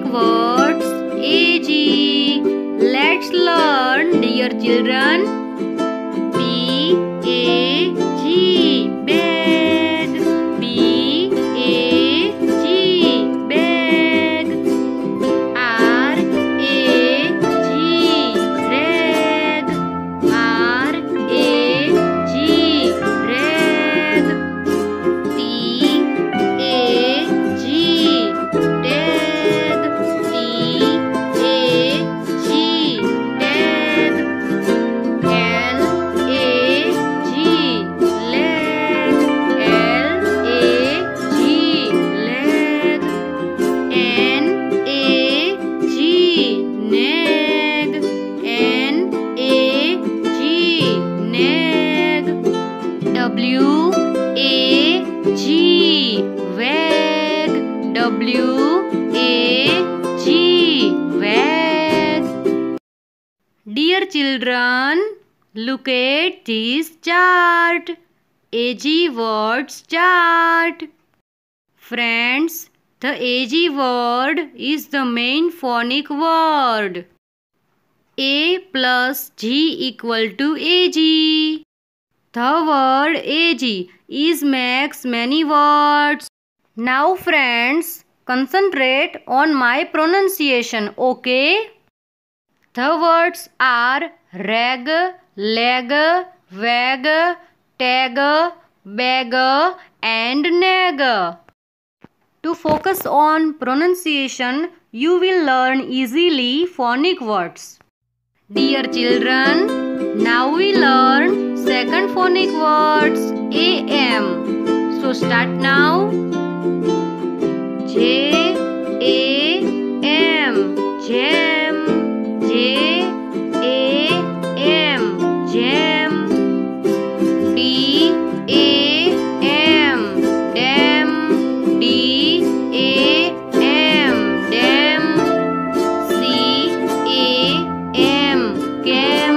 phonic words AG. Let's learn, dear children. B-A-G, bag. B-A-G, bag. R-A-G, rag. R-A-G, rag. T-A-G, tag. T-A-G, tag. L-A-G, leg. L-A-G, leg. N-A-G, nag. N-A-G, nag. W-A-G, wag. W-A-G, wag. Dear children, look at this chart. AG words chart. Friends, the AG word is the main phonic word. A plus G equal to AG. The word AG is makes many words. Now friends, concentrate on my pronunciation, okay? The words are rag, leg, wag, tag, bag, and nag. To focus on pronunciation, you will learn easily phonic words. Dear children, now we learn second phonic words AM. So start now. J-A-M, jam. J-A-M, jam. D-A-M, dam. D-A-M, dam. C-A-M, cam.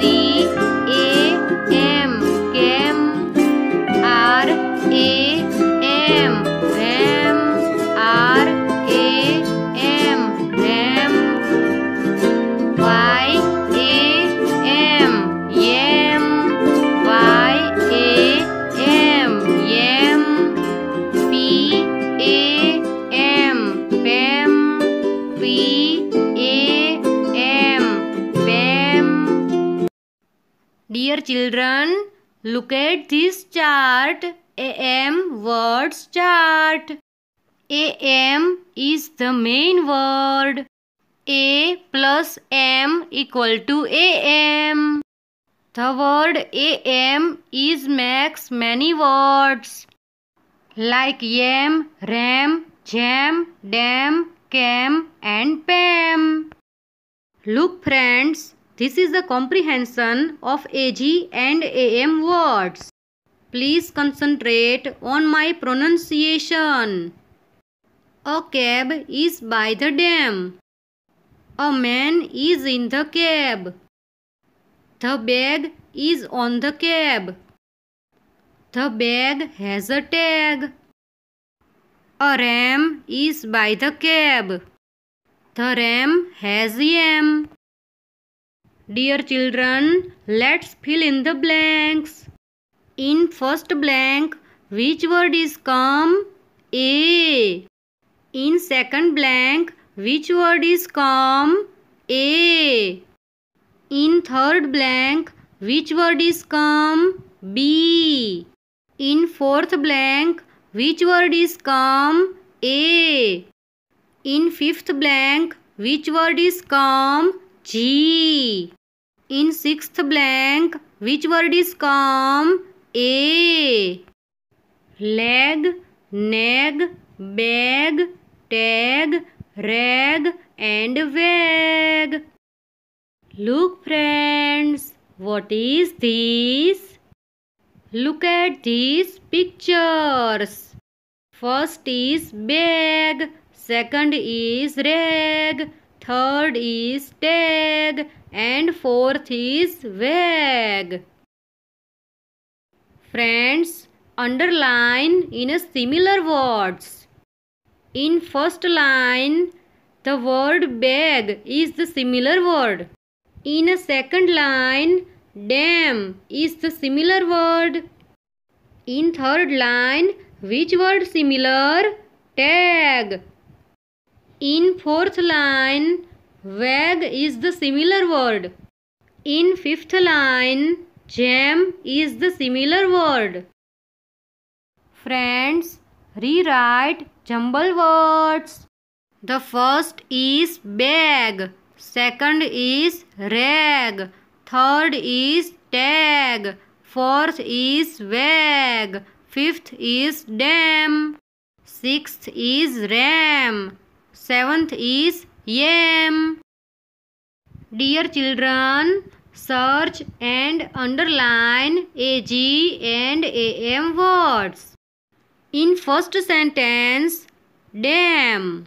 C-A-M, cam. R-A-M, ram. R-A-M, ram. Y-A-M, yam. Y-A-M, yam. P-A-M, pam. P-A-M, pam. Dear children, look at this chart. AM words chart. AM is the main word. A plus M equal to AM. The word AM is makes many words like yam, ram, jam, dam, cam, and pam. Look friends, this is the comprehension of AG and AM words. Please concentrate on my pronunciation. A cab is by the dam. A man is in the cab. The bag is on the cab. The bag has a tag. A ram is by the cab. The ram has yam. Dear children, let's fill in the blanks. In first blank, which word is come? A. In second blank, which word is come? A. In third blank, which word is come? B. In fourth blank, which word is come? A. In fifth blank, which word is come? G. In sixth blank, which word is come? A. Leg, nag, bag, tag, rag, and wag. Look friends, what is this? Look at these pictures. First is bag, second is rag, third is tag, and fourth is wag. Friends, underline in a similar words. In first line, The word bag is the similar word. In a second line, dam is the similar word. In third line, which word similar? Tag. In fourth line, wag is the similar word. In fifth line, jam is the similar word. Friends, rewrite jumble words. The first is bag, second is rag, third is tag, fourth is wag, fifth is dam, sixth is ram, seventh is yam. Dear children, search and underline AG and AM words. In first sentence, dam.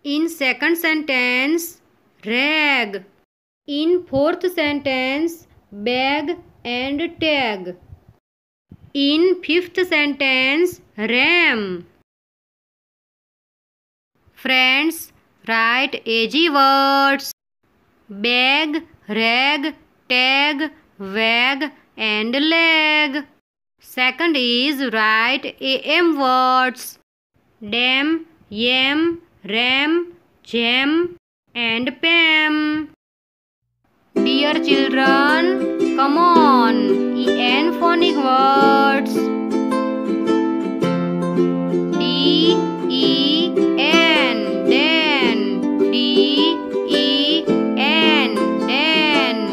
In second sentence, rag. In fourth sentence, bag and tag. In fifth sentence, ram. Friends, write AG words. Bag, rag, tag, wag and leg. Second is write AM words. Dam, yam, ram, jam and pam. Dear children, come on, EN phonic words. D-E-N, den, D-E-N, den.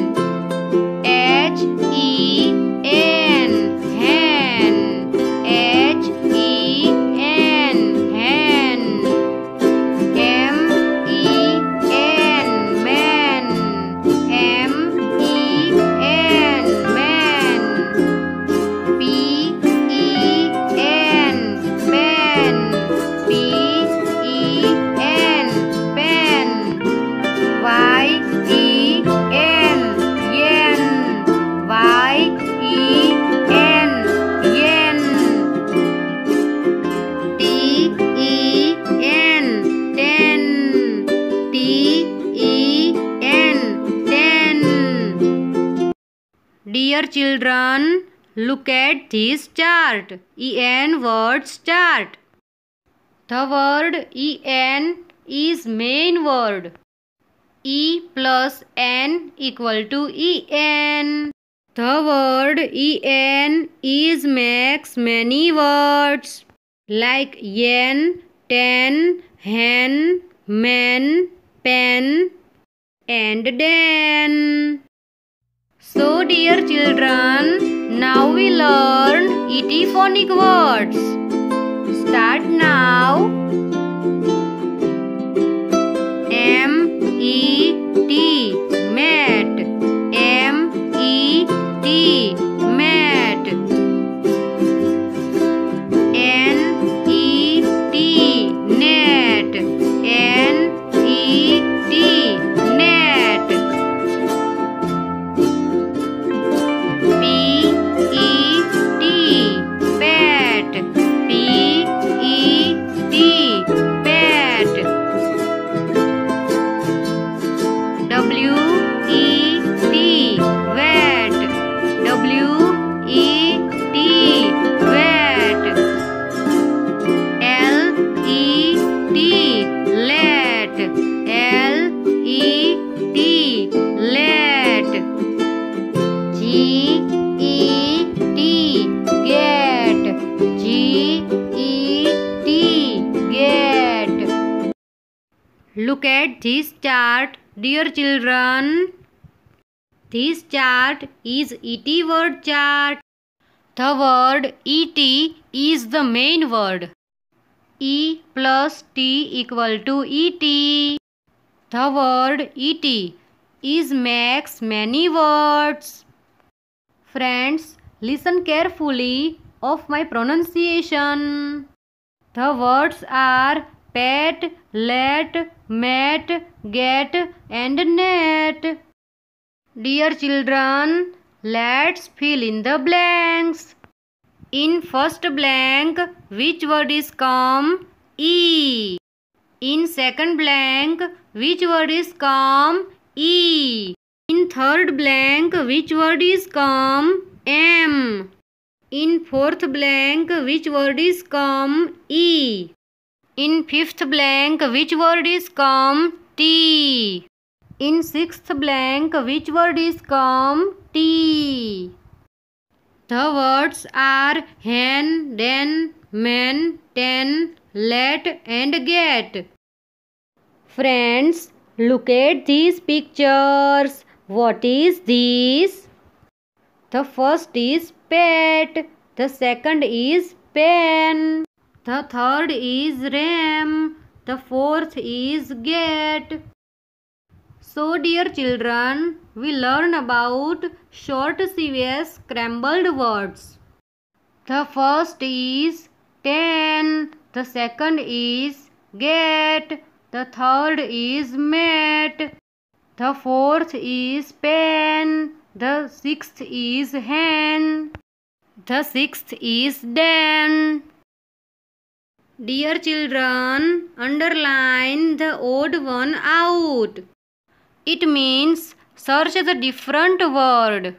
H-E-N, hen, H-E-N, hen. M-E-N, man, M-E-N, man. P-E-N, pen, P-E-N, pen. Y-E-N, yen, Y-E-N, yen. T-E-N, ten, T-E-N, ten. Dear children, look at this chart. EN words chart. The word EN is main word. E plus N equal to EN. The word EN is makes many words like yen, ten, hen, men, pen and den. So dear children, now we learn ET phonic words. Start now. M-E-T, mat, M-E-T, mat. N-E-T, net, N-E-T, net. P-E-T, pet, P-E-T, pet. W-E-T, wet, W-E-T, wet. L-E-T, let, L-E-T, let. G-E-T, get, G-E-T, get. Look at this chart, dear children. This chart is ET word chart. The word ET is the main word. E plus T equal to ET. The word ET is makes many words. Friends, listen carefully of my pronunciation. The words are pet, let, mat, get and net. Dear children, let's fill in the blanks. In first blank, which word is come? E. In second blank, which word is come? E. In third blank, which word is come? M. In fourth blank, which word is come? E. In fifth blank, which word is come? T. In sixth blank, which word is come? T. The words are hen, den, man, ten, let and get. Friends, look at these pictures. What is this? The first is pet. The second is pen. The third is ram. The fourth is get. So dear children, we learn about short CVS scrambled words. The first is ten. The second is get. The third is met. The fourth is pen. The sixth is hen. The sixth is den. Dear children, underline the odd one out. It means search the different word.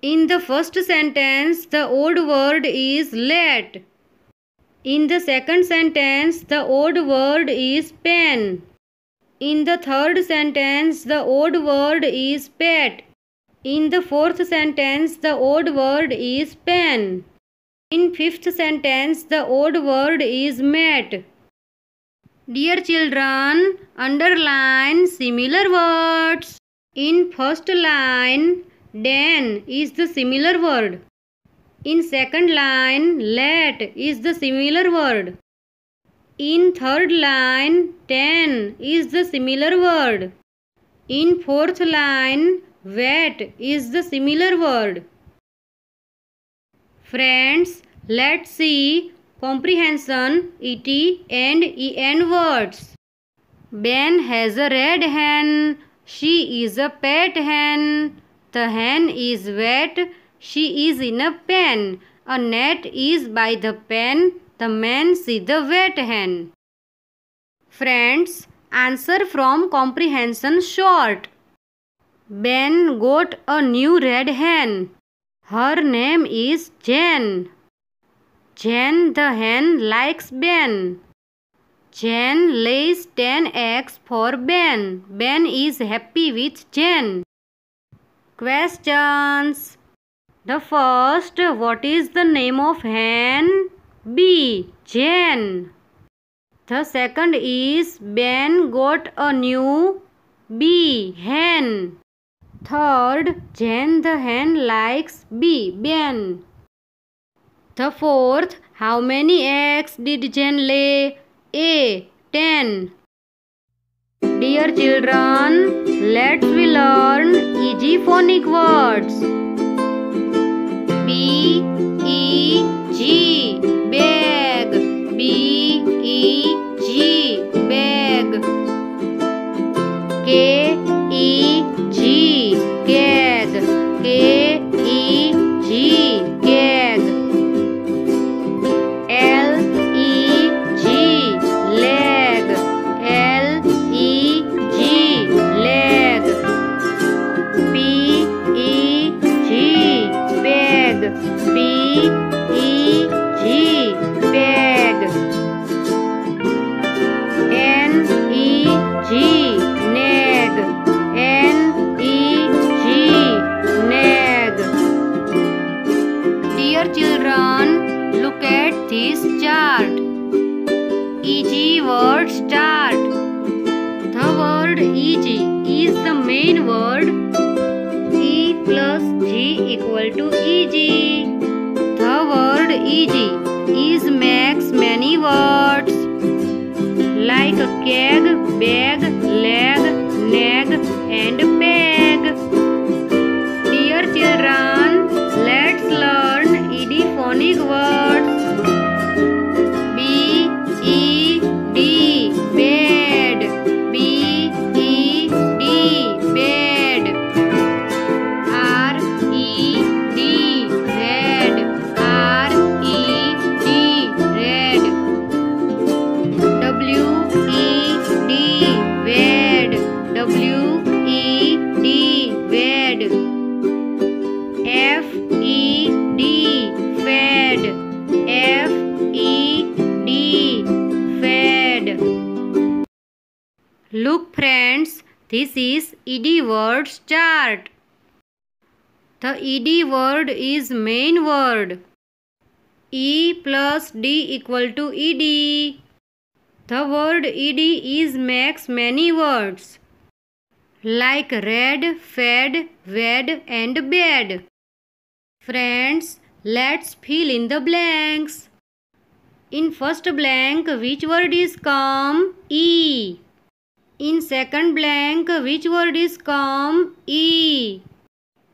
In the first sentence, the odd word is let. In the second sentence, the odd word is pen. In the third sentence, the odd word is pet. In the fourth sentence, the odd word is pen. In fifth sentence, the odd word is met. Dear children, underline similar words. In first line, den is the similar word. In second line, let is the similar word. In third line, ten is the similar word. In fourth line, wet is the similar word. Friends, let's see comprehension ET and EN words. Ben has a red hen. She is a pet hen. The hen is wet. She is in a pen. A net is by the pen. The man sees the wet hen. Friends, answer from comprehension short. Ben got a new red hen. Her name is Jen. Jen the hen likes Ben. Jen lays 10 eggs for Ben. Ben is happy with Jen. Questions. The first, what is the name of hen? B. Jen. The second is Ben got a new B. hen. Third, Jen the hen likes B. Ben. The fourth, how many eggs did Jen lay? A. 10. Dear children, let's we learn easy phonic words. B E G, bag. B E G, bag. K E G, gag. K E G, gag. L E G, leg. L E G, leg. P E G, bag. P E G, bag. N E G, neg. N E G, neg. Dear children, look at this chart. EG word start. The word EG is the main word. E plus G equal to EG. The word EG is makes many words like a keg, bag, leg, nag and peg. Dear children, let's learn ED phonic words. B E D, bed. B E D, bed. R E D, red. R E D, red. W E Look friends, this is ED words chart. The ED word is main word. E plus D equal to ED. The word ED is makes many words like red, fed, wed and bed. Friends, let's fill in the blanks. In first blank, which word is come? E. In second blank, which word is come? E.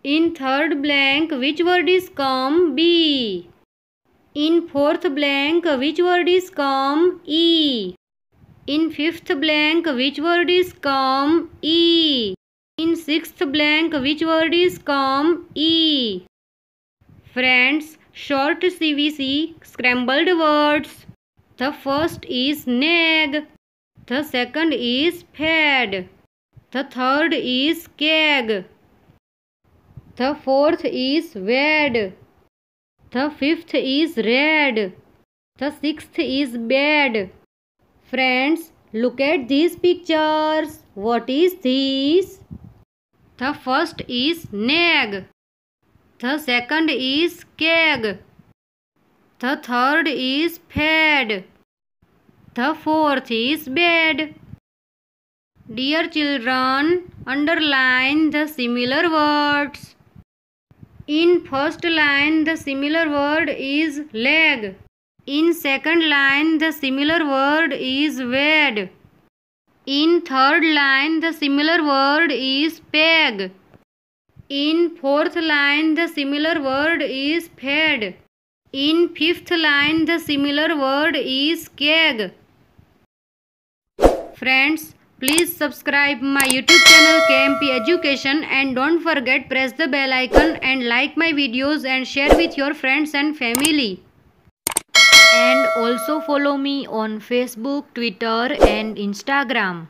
In third blank, which word is come? B. In fourth blank, which word is come? E. In fifth blank, which word is come? E. In sixth blank, which word is come? E. Friends, short CVC scrambled words. The first is nag. The second is fed. The third is keg. The fourth is wed. The fifth is red. The sixth is bed. Friends, look at these pictures. What is this? The first is nag. The second is keg. The third is fed. The fourth is bed. Dear children, underline the similar words. In first line, the similar word is leg. In second line, the similar word is wed. In third line, the similar word is peg. In fourth line, the similar word is fed. In fifth line, the similar word is keg. Friends, please subscribe my YouTube channel KMP Education and don't forget press the bell icon and like my videos and share with your friends and family. And also follow me on Facebook, Twitter and Instagram.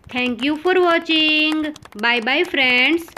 Thank you for watching. Bye bye friends.